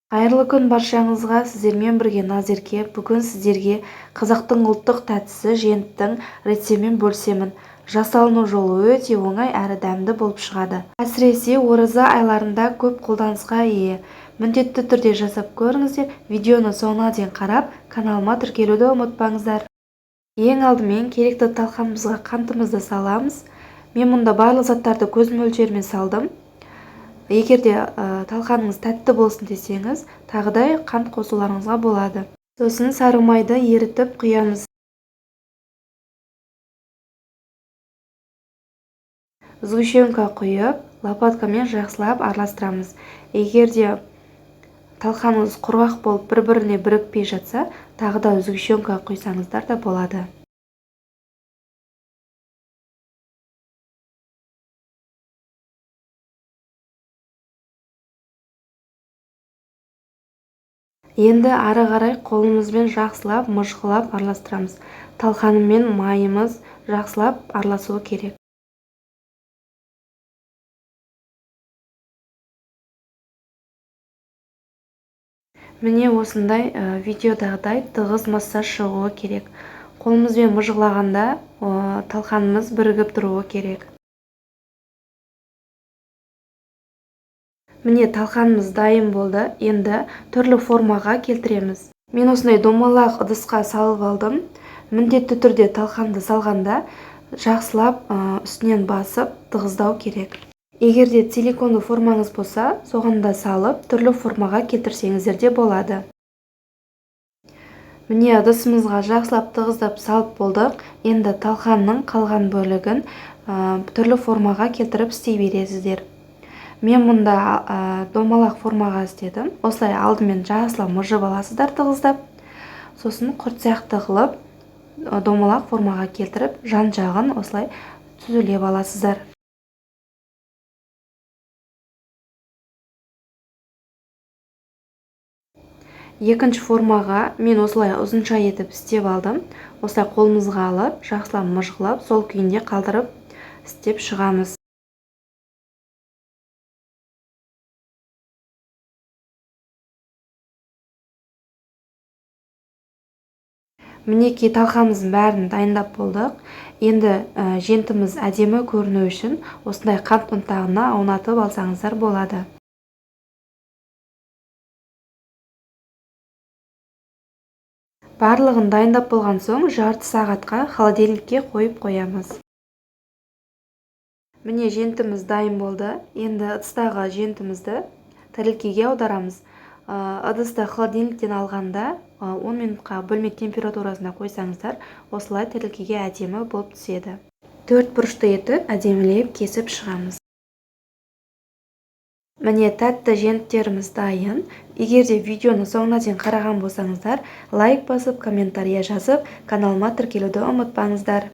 Қайырлы күн баршаңызға, сіздермен бірге Назерке. Бүгін сіздерге қазақтың ұлттық тәттісі женттің рецептімен бөлісемін. Жасалыну жолы өте оңай әрі дәмді болып шығады. Әсіресе ораза айларында көп қолданысқа ие. Міндетті түрде жасап көріңіздер. Видеоны соңына дейін қарап, каналыма тіркелуді ұмытпаңыздар. Ең алдымен керекті талқанымызға қантымызды саламыз. Мен мұнда барлық заттарды көз мөлшерімен салдым. Егер де талқаныңыз тәтті болсын десеңіз, тағыдай қант қосуларыңызға болады. Сосын сары майды ерітіп құямыз. Сгущенка құйып, лопаткамен жақсылап араластырамыз. Егер де талқаныңыз құрғақ болып бір-біріне бірікпей жатса, тағы да сгущенка құйсаңыздар да болады. Енді ары қарай қолымызбен жақсылап, мыжғылап араластырамыз. Талқанымен майымыз жақсылап араласуы керек. Міне осындай видеодағыдай тығыз массаж шығуы керек. Қолымызбен мыжғылағанда талқанымыз бірігіп тұруы керек. Міне талқанымыз дайын болды. Енді түрлі формаға келтіреміз. Мен осындай домалақ ыдысқа салып алдым. Міндетті түрде талқанды салғанда жақсылап үстінен басып тығыздау керек. Егер де силиконды формаңыз болса, соған да салып түрлі формаға келтірсеңіздер де болады. Міне ыдысымызға жақсылап тығыздап салып болдық. Енді талқанның қалған бөлігін түрлі формаға келтіріп істей бересіздер. Мен мұнда домалақ формаға істедім. Осылай алдымен жақсылап мыжып аласыздар тығыздап. Сосын құрт сияқты қылып домалақ формаға келтіріп, жан жағын осылай түзулеп аласыздар. Екінші формаға мен осылай ұзынша етіп істеп алдым. Осылай қолымызға алып, жақсылап мыжғылап, сол күйінде қалдырып істеп шығамыз. Мінекей талқамыздың бәрін дайындап болдық. Енді жентіміз әдемі көріну үшін осындай қант ұнтағына аунатып алсаңыздар болады. Барлығын дайындап болған соң жарты сағатқа холодильникке қойып қоямыз. Міне жентіміз дайын болды. Енді ыдыстағы жентімізді тәрелкеге аударамыз. Ыдысты холодильниктен алғанда 10 минутқа бөлме температурасына қойсаңыздар, осылай тәрелкеге әдемі болып түседі. 4 бұрышты етіп әдемілеп кесіп шығамыз. Міне тәтті женттеріміз дайын. Егер де видеоны соңына дейін қараған болсаңыздар, лайк басып, комментария жазып, каналыма тіркелуді ұмытпаңыздар.